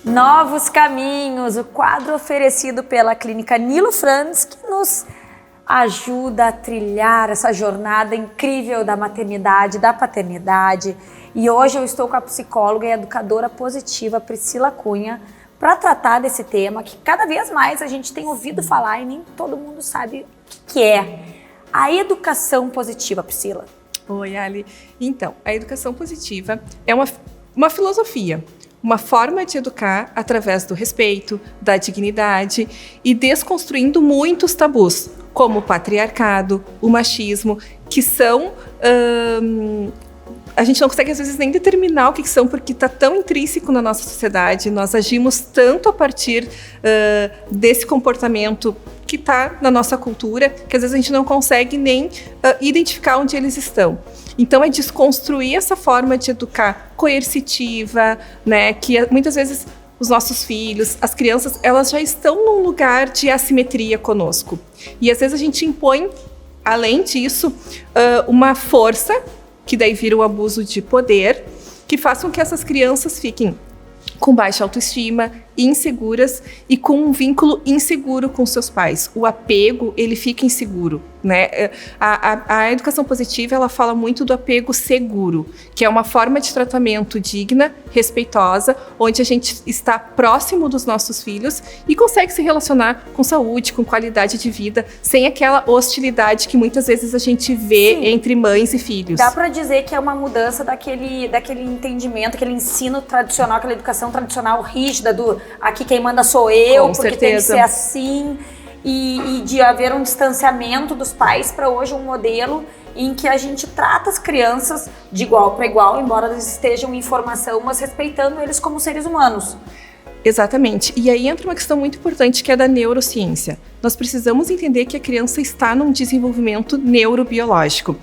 Novos Caminhos, o quadro oferecido pela Clínica Nilo Franz, que nos ajuda a trilhar essa jornada incrível da maternidade, da paternidade. E hoje eu estou com a psicóloga e educadora positiva Priscila Cunha para tratar desse tema que cada vez mais a gente tem ouvido falar e nem todo mundo sabe o que é. A educação positiva, Priscila. Oi, Ali. Então, a educação positiva é uma filosofia, uma forma de educar através do respeito, da dignidade e desconstruindo muitos tabus, como o patriarcado, o machismo, que são... a gente não consegue, às vezes, nem determinar o que são, porque está tão intrínseco na nossa sociedade, nós agimos tanto a partir desse comportamento que está na nossa cultura, que às vezes a gente não consegue nem identificar onde eles estão. Então, é desconstruir essa forma de educar coercitiva, né, que muitas vezes os nossos filhos, as crianças, elas já estão num lugar de assimetria conosco. E às vezes a gente impõe, além disso, uma força, que daí vira o abuso de poder, que faz com que essas crianças fiquem com baixa autoestima, inseguras e com um vínculo inseguro com seus pais. O apego, ele fica inseguro, né? A educação positiva, ela fala muito do apego seguro, que é uma forma de tratamento digna, respeitosa, onde a gente está próximo dos nossos filhos e consegue se relacionar com saúde, com qualidade de vida, sem aquela hostilidade que muitas vezes a gente vê entre mães e filhos. Dá para dizer que é uma mudança daquele entendimento, aquele ensino tradicional, aquela educação tradicional rígida do aqui quem manda sou eu, porque tem que ser assim, e de haver um distanciamento dos pais para hoje um modelo em que a gente trata as crianças de igual para igual, embora eles estejam em formação, mas respeitando eles como seres humanos. Exatamente. E aí entra uma questão muito importante, que é da neurociência. Nós precisamos entender que a criança está num desenvolvimento neurobiológico.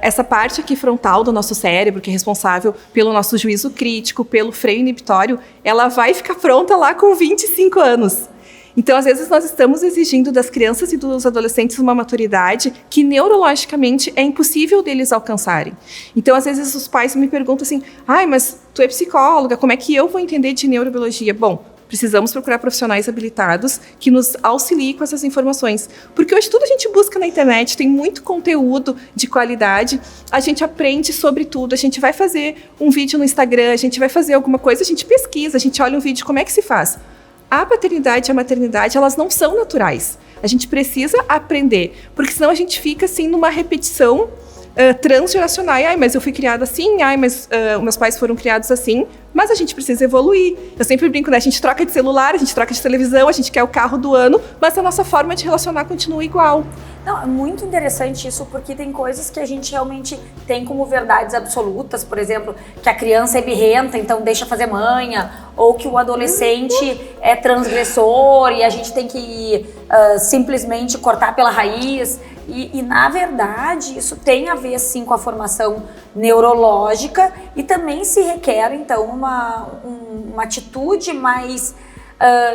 Essa parte aqui frontal do nosso cérebro, que é responsável pelo nosso juízo crítico, pelo freio inibitório, ela vai ficar pronta lá com 25 anos. Então, às vezes, nós estamos exigindo das crianças e dos adolescentes uma maturidade que neurologicamente é impossível deles alcançarem. Então, às vezes, os pais me perguntam assim, mas tu é psicóloga, como é que eu vou entender de neurobiologia? Bom, precisamos procurar profissionais habilitados que nos auxiliem com essas informações. Porque hoje tudo a gente busca na internet, tem muito conteúdo de qualidade, a gente aprende sobre tudo, a gente vai fazer um vídeo no Instagram, a gente vai fazer alguma coisa, a gente pesquisa, a gente olha um vídeo, como é que se faz? A paternidade e a maternidade, elas não são naturais. A gente precisa aprender, porque senão a gente fica assim numa repetição transgeracional. Mas eu fui criada assim, mas meus pais foram criados assim, mas a gente precisa evoluir. Eu sempre brinco, né? A gente troca de celular, a gente troca de televisão, a gente quer o carro do ano, mas a nossa forma de relacionar continua igual. Não, é muito interessante isso, porque tem coisas que a gente realmente tem como verdades absolutas, por exemplo, que a criança é birrenta, então deixa fazer manha, ou que o adolescente é transgressor e a gente tem que simplesmente cortar pela raiz. E, na verdade, isso tem a ver, sim, com a formação neurológica e também se requer, então, uma atitude mais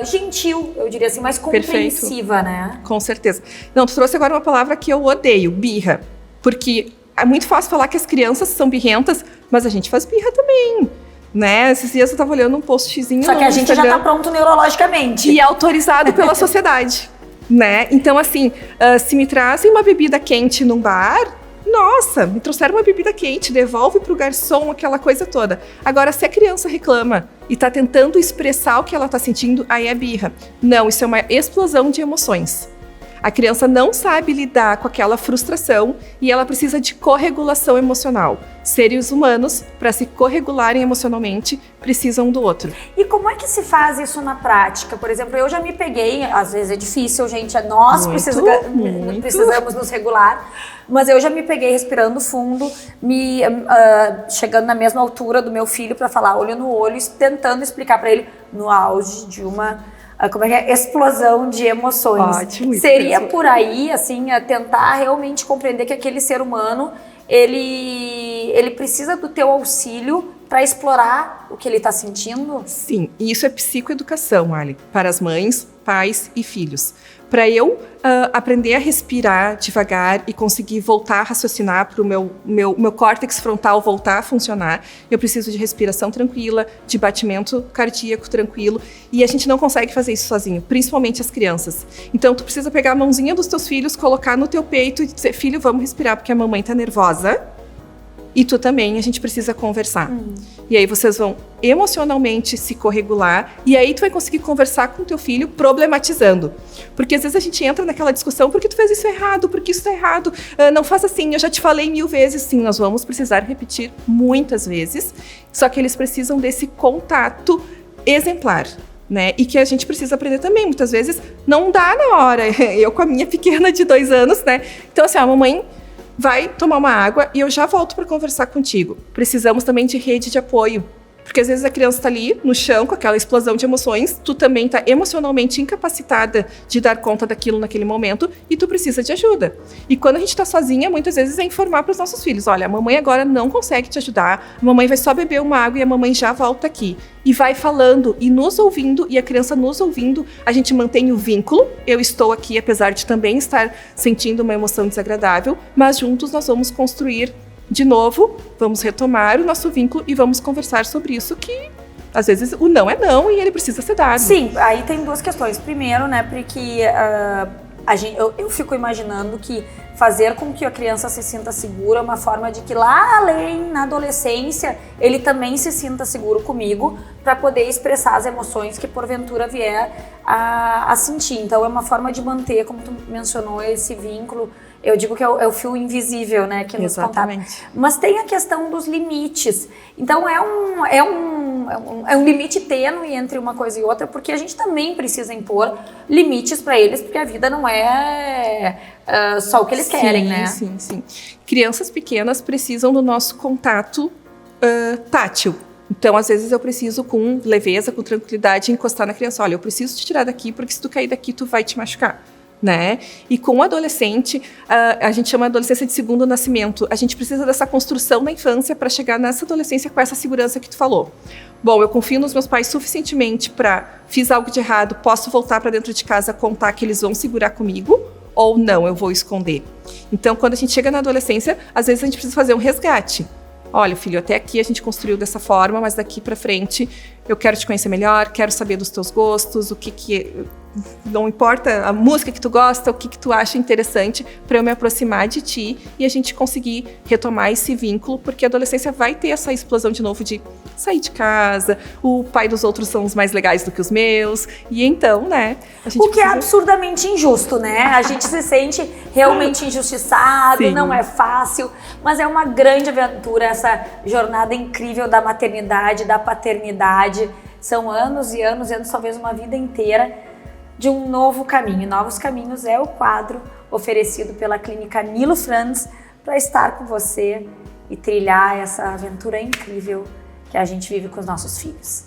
gentil, eu diria assim, mais compreensiva. Perfeito. Né? Com certeza. Não, tu trouxe agora uma palavra que eu odeio, birra, porque é muito fácil falar que as crianças são birrentas, mas a gente faz birra também. Né? Esses dias eu estava olhando um postzinho Só que a gente já tá pronto neurologicamente. E é autorizado pela sociedade. Né? Então, assim, se me trazem uma bebida quente num bar, nossa, me trouxeram uma bebida quente, devolve pro garçom aquela coisa toda. Agora, se a criança reclama e tá tentando expressar o que ela tá sentindo, aí é birra. Não, isso é uma explosão de emoções. A criança não sabe lidar com aquela frustração e ela precisa de corregulação emocional. Seres humanos, para se corregularem emocionalmente, precisam um do outro. E como é que se faz isso na prática? Por exemplo, eu já me peguei, às vezes é difícil, gente, nós precisamos nos regular, mas eu já me peguei respirando fundo, chegando na mesma altura do meu filho para falar olho no olho, tentando explicar para ele no auge de uma... explosão de emoções. Ótimo. Seria por aí, assim, tentar realmente compreender que aquele ser humano, ele precisa do teu auxílio para explorar o que ele está sentindo? Sim, e isso é psicoeducação, Ali, para as mães, pais e filhos. Para eu aprender a respirar devagar e conseguir voltar a raciocinar, para o meu córtex frontal voltar a funcionar, eu preciso de respiração tranquila, de batimento cardíaco tranquilo, e a gente não consegue fazer isso sozinho, principalmente as crianças. Então, tu precisa pegar a mãozinha dos teus filhos, colocar no teu peito e dizer, filho, vamos respirar, porque a mamãe tá nervosa. E tu também, a gente precisa conversar. E aí vocês vão emocionalmente se corregular, e aí tu vai conseguir conversar com o teu filho problematizando. Porque às vezes a gente entra naquela discussão, por que tu fez isso errado? Por que isso tá errado? Não faz assim, eu já te falei 1000 vezes. Sim, nós vamos precisar repetir muitas vezes, só que eles precisam desse contato exemplar. Né? E que a gente precisa aprender também. Muitas vezes não dá na hora. Eu com a minha pequena de 2 anos, né? Então assim, a mamãe vai tomar uma água e eu já volto para conversar contigo. Precisamos também de rede de apoio. Porque às vezes a criança está ali no chão com aquela explosão de emoções, tu também está emocionalmente incapacitada de dar conta daquilo naquele momento e tu precisa de ajuda. E quando a gente está sozinha, muitas vezes é informar para os nossos filhos, olha, a mamãe agora não consegue te ajudar, a mamãe vai só beber uma água e a mamãe já volta aqui. E vai falando e nos ouvindo, e a criança nos ouvindo, a gente mantém o vínculo, eu estou aqui apesar de também estar sentindo uma emoção desagradável, mas juntos nós vamos construir de novo, vamos retomar o nosso vínculo e vamos conversar sobre isso, que às vezes o não é não e ele precisa ser dado. Sim, aí tem 2 questões. Primeiro, né, porque eu fico imaginando que fazer com que a criança se sinta segura é uma forma de que lá além, na adolescência, ele também se sinta seguro comigo para poder expressar as emoções que porventura vier a sentir. Então é uma forma de manter, como tu mencionou, esse vínculo. Eu digo que é o fio invisível, né, que nos contata. Mas tem a questão dos limites. Então é um limite tênue entre uma coisa e outra, porque a gente também precisa impor limites para eles, porque a vida não é só o que eles querem, né? Sim. Crianças pequenas precisam do nosso contato tátil. Então, às vezes, eu preciso, com leveza, com tranquilidade, encostar na criança. Olha, eu preciso te tirar daqui, porque se tu cair daqui, tu vai te machucar. Né? E com o adolescente, a gente chama a adolescência de segundo nascimento. A gente precisa dessa construção na infância para chegar nessa adolescência com essa segurança que tu falou. Bom, eu confio nos meus pais suficientemente para fiz algo de errado, posso voltar para dentro de casa, contar que eles vão segurar comigo, ou não, eu vou esconder. Então, quando a gente chega na adolescência, às vezes a gente precisa fazer um resgate. Olha, filho, até aqui a gente construiu dessa forma, mas daqui para frente eu quero te conhecer melhor, quero saber dos teus gostos, o que não importa a música que tu gosta, o que tu acha interessante, para eu me aproximar de ti e a gente conseguir retomar esse vínculo, porque a adolescência vai ter essa explosão de novo de sair de casa, o pai dos outros são os mais legais do que os meus, e então, né? A gente que é absurdamente injusto, né? A gente se sente realmente injustiçado, Sim. Não é fácil, mas é uma grande aventura essa jornada incrível da maternidade, da paternidade. São anos e anos, talvez uma vida inteira de um novo caminho. Novos Caminhos é o quadro oferecido pela Clínica Nilo Franz para estar com você e trilhar essa aventura incrível que a gente vive com os nossos filhos.